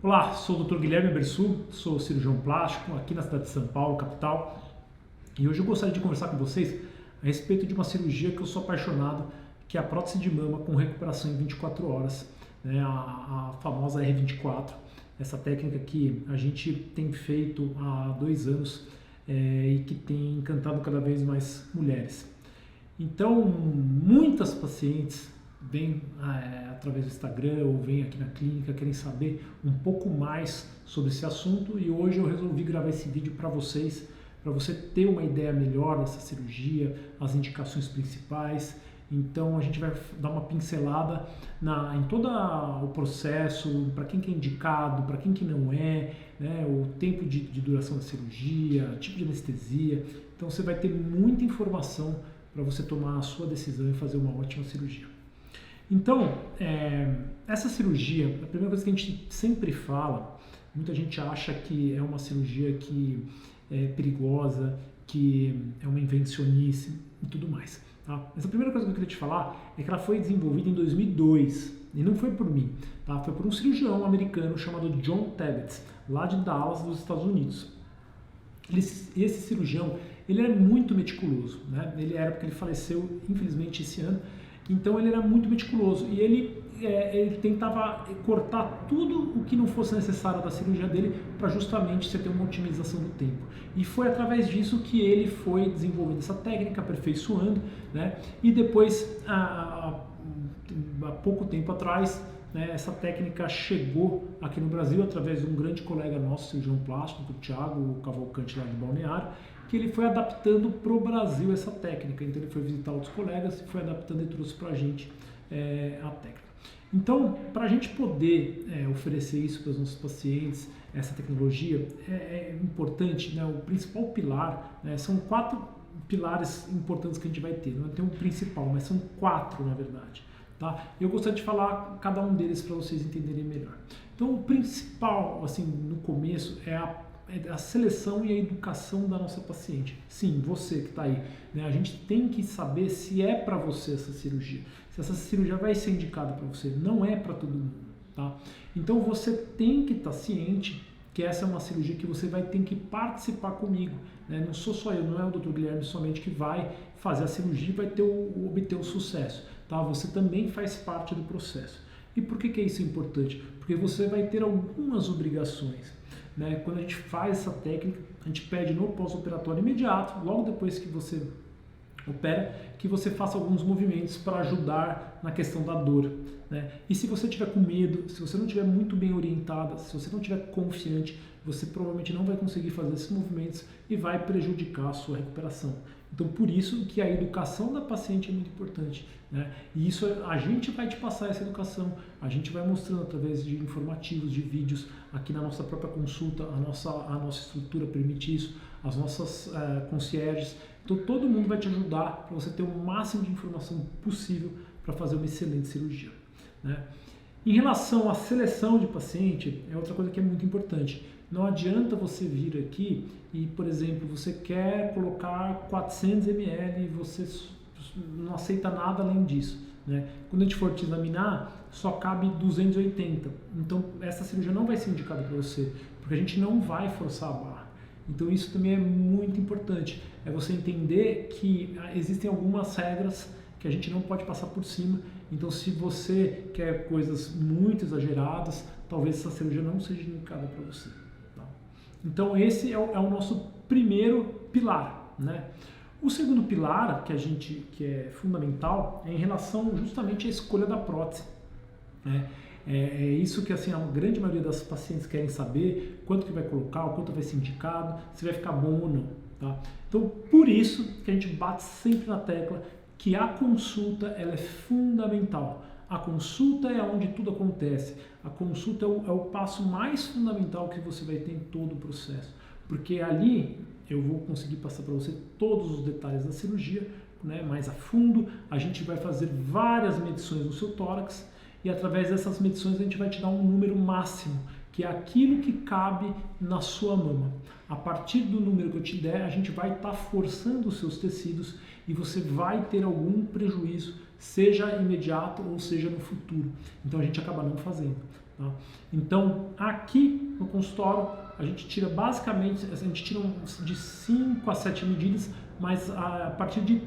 Olá, sou o Dr. Guilherme Bersu, sou cirurgião plástico aqui na cidade de São Paulo, capital, e hoje eu gostaria de conversar com vocês a respeito de uma cirurgia que eu sou apaixonado, que é a prótese de mama com recuperação em 24 horas, né? A famosa R24, essa técnica que a gente tem feito há 2 anos e que tem encantado cada vez mais mulheres. Então, muitas pacientes vêm através do Instagram ou vêm aqui na clínica, querem saber um pouco mais sobre esse assunto e hoje eu resolvi gravar esse vídeo para vocês, para você ter uma ideia melhor dessa cirurgia, as indicações principais. Então a gente vai dar uma pincelada em todo o processo, para quem que é indicado, para quem que não é, né, o tempo de duração da cirurgia, tipo de anestesia. Então você vai ter muita informação para você tomar a sua decisão e fazer uma ótima cirurgia. Então, essa cirurgia, a primeira coisa que a gente sempre fala, muita gente acha que é uma cirurgia que é perigosa, que é uma invencionice e tudo mais. Tá? Mas a primeira coisa que eu queria te falar é que ela foi desenvolvida em 2002 e não foi por mim, tá? Foi por um cirurgião americano chamado John Tabitz, lá de Dallas, dos Estados Unidos. Esse cirurgião, ele era muito meticuloso, né? Ele era porque ele faleceu, infelizmente, esse ano. Então ele era muito meticuloso e ele tentava cortar tudo o que não fosse necessário da cirurgia dele para justamente você ter uma otimização do tempo. E foi através disso que ele foi desenvolvendo essa técnica, aperfeiçoando, né? E depois, há pouco tempo atrás, né, essa técnica chegou aqui no Brasil através de um grande colega nosso, cirurgião plástico, o Thiago Cavalcante, lá de Balneário, que ele foi adaptando para o Brasil essa técnica. Então ele foi visitar outros colegas, foi adaptando e trouxe para a gente a técnica. Então, para a gente poder oferecer isso para os nossos pacientes, essa tecnologia, é importante, né, o principal pilar, né, são 4 pilares importantes que a gente vai ter. Não tem um principal, mas são 4 na verdade. Tá? Eu gostaria de falar cada um deles para vocês entenderem melhor. Então, o principal, assim, no começo, é a seleção e a educação da nossa paciente. Sim, você que está aí, né? A gente tem que saber se é para você essa cirurgia, se essa cirurgia vai ser indicada para você. Não é para todo mundo, tá? Então você tem que estar ciente que essa é uma cirurgia que você vai ter que participar comigo, né? Não sou só eu, não é o Dr. Guilherme somente que vai fazer a cirurgia e vai obter o sucesso, tá? Você também faz parte do processo. E por que isso é importante? Porque você vai ter algumas obrigações. Né? Quando a gente faz essa técnica, a gente pede no pós-operatório imediato, logo depois que você opera, que você faça alguns movimentos para ajudar na questão da dor. Né? E se você tiver com medo, se você não estiver muito bem orientada, se você não estiver confiante, você provavelmente não vai conseguir fazer esses movimentos e vai prejudicar a sua recuperação. Então, por isso que a educação da paciente é muito importante, né? E isso a gente vai te passar essa educação, a gente vai mostrando através de informativos, de vídeos, aqui na nossa própria consulta, a nossa estrutura permite isso, as nossas concierges. Então, todo mundo vai te ajudar para você ter o máximo de informação possível para fazer uma excelente cirurgia, né? Em relação à seleção de paciente, é outra coisa que é muito importante. Não adianta você vir aqui e, por exemplo, você quer colocar 400 ml e você não aceita nada além disso, né? Quando a gente for te examinar, só cabe 280. Então, essa cirurgia não vai ser indicada para você, porque a gente não vai forçar a barra. Então, isso também é muito importante. É você entender que existem algumas regras que a gente não pode passar por cima. Então, se você quer coisas muito exageradas, talvez essa cirurgia não seja indicada para você. Tá? Então, esse é o nosso primeiro pilar, né? O segundo pilar, que é fundamental, é em relação justamente à escolha da prótese, né? É isso que assim, a grande maioria das pacientes querem saber, quanto que vai colocar, o quanto vai ser indicado, se vai ficar bom ou não. Tá? Então, por isso que a gente bate sempre na tecla que a consulta ela é fundamental. A consulta é onde tudo acontece. A consulta é o passo mais fundamental que você vai ter em todo o processo. Porque ali eu vou conseguir passar para você todos os detalhes da cirurgia, né, mais a fundo. A gente vai fazer várias medições no seu tórax e através dessas medições a gente vai te dar um número máximo, que é aquilo que cabe na sua mama. A partir do número que eu te der, a gente vai estar forçando os seus tecidos e você vai ter algum prejuízo, seja imediato ou seja no futuro. Então a gente acaba não fazendo. Tá? Então, aqui no consultório, a gente tira basicamente, a gente tira de 5 a 7 medidas, mas a partir de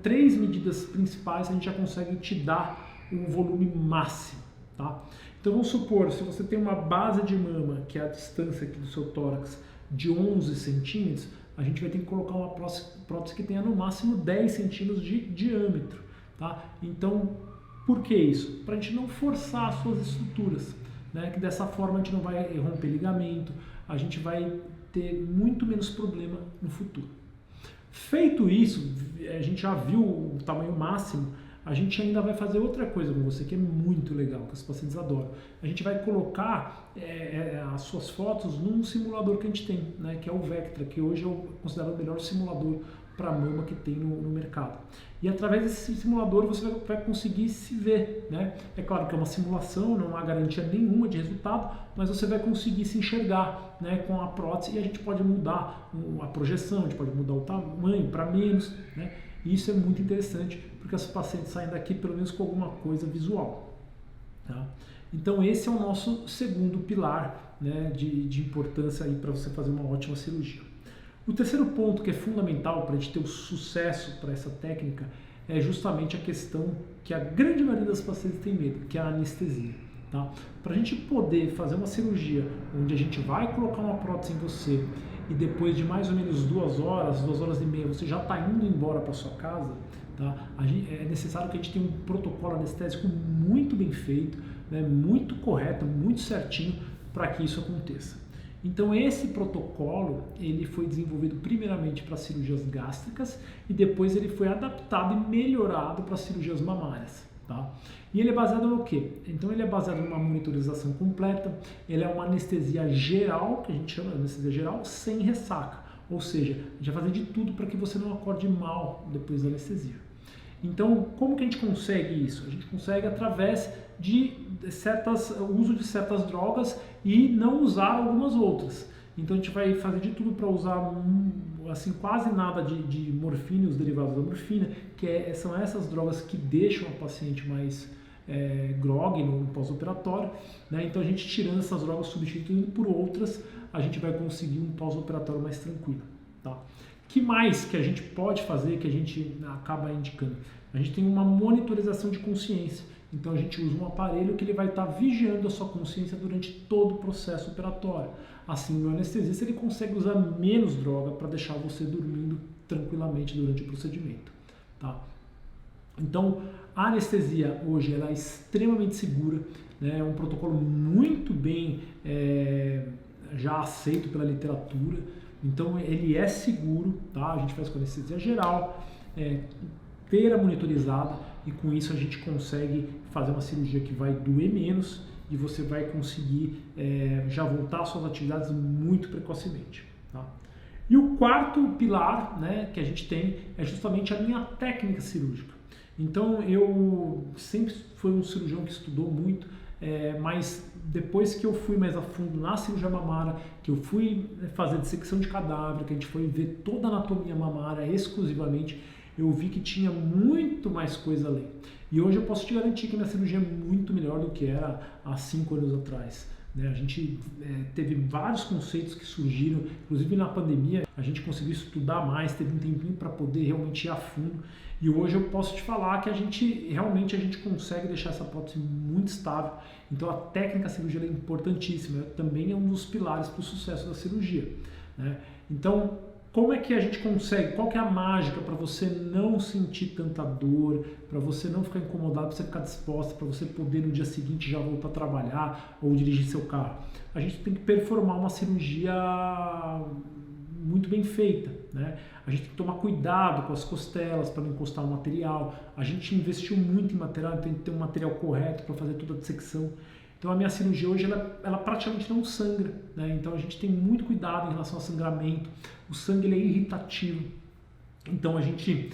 3 medidas principais a gente já consegue te dar um volume máximo. Tá? Então vamos supor, se você tem uma base de mama, que é a distância aqui do seu tórax, de 11 centímetros, a gente vai ter que colocar uma prótese que tenha no máximo 10 centímetros de diâmetro. Tá? Então, por que isso? Para a gente não forçar as suas estruturas, né? Que dessa forma a gente não vai romper ligamento, a gente vai ter muito menos problema no futuro. Feito isso, a gente já viu o tamanho máximo, a gente ainda vai fazer outra coisa com você que é muito legal, que os pacientes adoram. A gente vai colocar as suas fotos num simulador que a gente tem, né, que é o Vectra, que hoje é considerado o melhor simulador para mama que tem no mercado. E através desse simulador você vai conseguir se ver, né? É claro que é uma simulação, não há garantia nenhuma de resultado, mas você vai conseguir se enxergar, né, com a prótese, e a gente pode mudar a projeção, a gente pode mudar o tamanho para menos, né? E isso é muito interessante, porque os pacientes saem daqui pelo menos com alguma coisa visual. Tá? Então esse é o nosso segundo pilar, né, de importância para você fazer uma ótima cirurgia. O terceiro ponto que é fundamental para a gente ter o sucesso para essa técnica é justamente a questão que a grande maioria das pacientes tem medo, que é a anestesia. Tá? Para a gente poder fazer uma cirurgia onde a gente vai colocar uma prótese em você e depois de mais ou menos 2 horas e meia, você já está indo embora para sua casa, tá? É necessário que a gente tenha um protocolo anestésico muito bem feito, né? Muito correto, muito certinho para que isso aconteça. Então esse protocolo ele foi desenvolvido primeiramente para cirurgias gástricas e depois ele foi adaptado e melhorado para cirurgias mamárias. Tá? E ele é baseado no quê? Então ele é baseado numa monitorização completa, ele é uma anestesia geral, que a gente chama de anestesia geral, sem ressaca. Ou seja, a gente vai fazer de tudo para que você não acorde mal depois da anestesia. Então, como que a gente consegue isso? A gente consegue através de uso de certas drogas e não usar algumas outras. Então a gente vai fazer de tudo para usar assim, quase nada de morfina e os derivados da morfina, que são essas drogas que deixam a paciente mais grog no pós-operatório, né? Então a gente tirando essas drogas, substituindo por outras, a gente vai conseguir um pós-operatório mais tranquilo. Tá? Que mais que a gente pode fazer, que a gente acaba indicando? A gente tem uma monitorização de consciência. Então a gente usa um aparelho que ele vai estar vigiando a sua consciência durante todo o processo operatório. Assim, o anestesista ele consegue usar menos droga para deixar você dormindo tranquilamente durante o procedimento. Tá? Então, a anestesia hoje ela é extremamente segura, né? É um protocolo muito bem já aceito pela literatura. Então, ele é seguro, tá? A gente faz com anestesia geral, inteira monitorizada, e com isso a gente consegue fazer uma cirurgia que vai doer menos e você vai conseguir já voltar às suas atividades muito precocemente. Tá? E o quarto pilar, né, que a gente tem é justamente a minha técnica cirúrgica. Então eu sempre fui um cirurgião que estudou muito, mas depois que eu fui mais a fundo na cirurgia mamária, que eu fui fazer dissecção de cadáver, que a gente foi ver toda a anatomia mamária exclusivamente, eu vi que tinha muito mais coisa além. E hoje eu posso te garantir que minha cirurgia é muito melhor do que era há 5 anos atrás. Né? A gente teve vários conceitos que surgiram, inclusive na pandemia a gente conseguiu estudar mais, teve um tempinho para poder realmente ir a fundo. E hoje eu posso te falar que a gente consegue deixar essa prótese muito estável. Então a técnica cirúrgica é importantíssima, também é um dos pilares para o sucesso da cirurgia. Né? Então, como é que a gente consegue? Qual que é a mágica para você não sentir tanta dor, para você não ficar incomodado, para você ficar disposta, para você poder no dia seguinte já voltar a trabalhar ou dirigir seu carro? A gente tem que performar uma cirurgia muito bem feita, né? A gente tem que tomar cuidado com as costelas para não encostar o material. A gente investiu muito em material, tem que ter um material correto para fazer toda a dissecção. Então a minha cirurgia hoje ela praticamente não sangra, né? Então a gente tem muito cuidado em relação ao sangramento. O sangue ele é irritativo, então a gente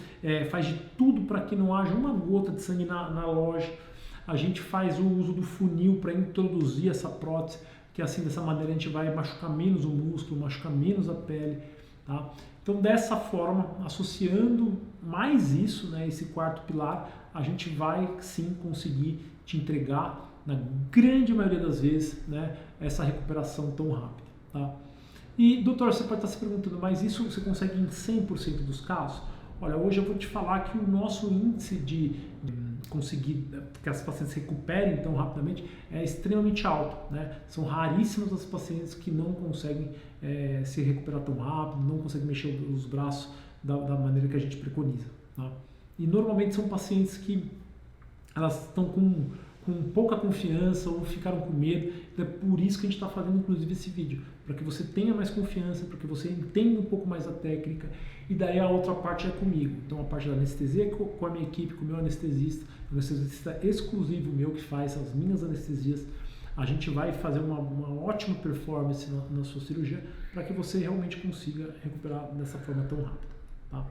faz de tudo para que não haja uma gota de sangue na loja. A gente faz o uso do funil para introduzir essa prótese, que assim dessa maneira a gente vai machucar menos o músculo, machucar menos a pele. Tá? Então dessa forma, associando mais isso, né, esse quarto pilar, a gente vai sim conseguir te entregar, na grande maioria das vezes, né, essa recuperação tão rápida. Tá? E, doutor, você pode estar se perguntando, mas isso você consegue em 100% dos casos? Olha, hoje eu vou te falar que o nosso índice de conseguir que as pacientes se recuperem tão rapidamente é extremamente alto, né? São raríssimas as pacientes que não conseguem se recuperar tão rápido, não conseguem mexer os braços da maneira que a gente preconiza. Tá? E normalmente são pacientes que elas estão com pouca confiança ou ficaram com medo. Então é por isso que a gente está fazendo inclusive esse vídeo, para que você tenha mais confiança, para que você entenda um pouco mais a técnica, e daí a outra parte é comigo. Então a parte da anestesia é com a minha equipe, com o meu anestesista exclusivo meu que faz as minhas anestesias. A gente vai fazer uma ótima performance na sua cirurgia para que você realmente consiga recuperar dessa forma tão rápida. Tá?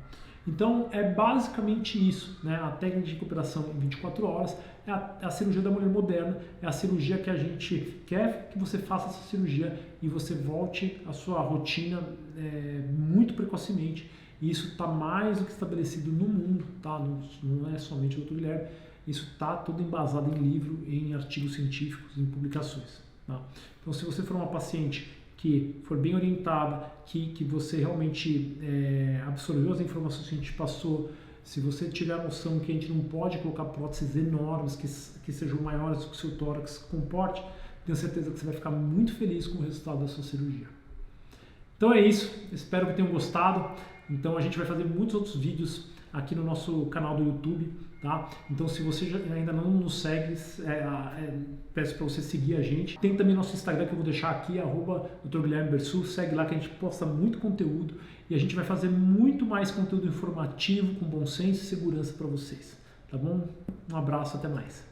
Então é basicamente isso, né? A técnica de recuperação em 24 horas é a cirurgia da mulher moderna, é a cirurgia que a gente quer que você faça essa cirurgia e você volte à sua rotina muito precocemente. E isso está mais do que estabelecido no mundo, tá? Não é somente o Dr. Guilherme, isso está tudo embasado em livro, em artigos científicos, em publicações. Tá? Então se você for uma paciente que for bem orientada, que você realmente absorveu as informações que a gente passou, se você tiver a noção que a gente não pode colocar próteses enormes, que sejam maiores do que o seu tórax comporte, tenho certeza que você vai ficar muito feliz com o resultado da sua cirurgia. Então é isso, espero que tenham gostado. Então a gente vai fazer muitos outros vídeos aqui no nosso canal do YouTube, tá? Então se você ainda não nos segue, peço para você seguir a gente. Tem também nosso Instagram que eu vou deixar aqui, @Dr. Guilherme Bersu, segue lá que a gente posta muito conteúdo e a gente vai fazer muito mais conteúdo informativo, com bom senso e segurança para vocês, tá bom? Um abraço, até mais.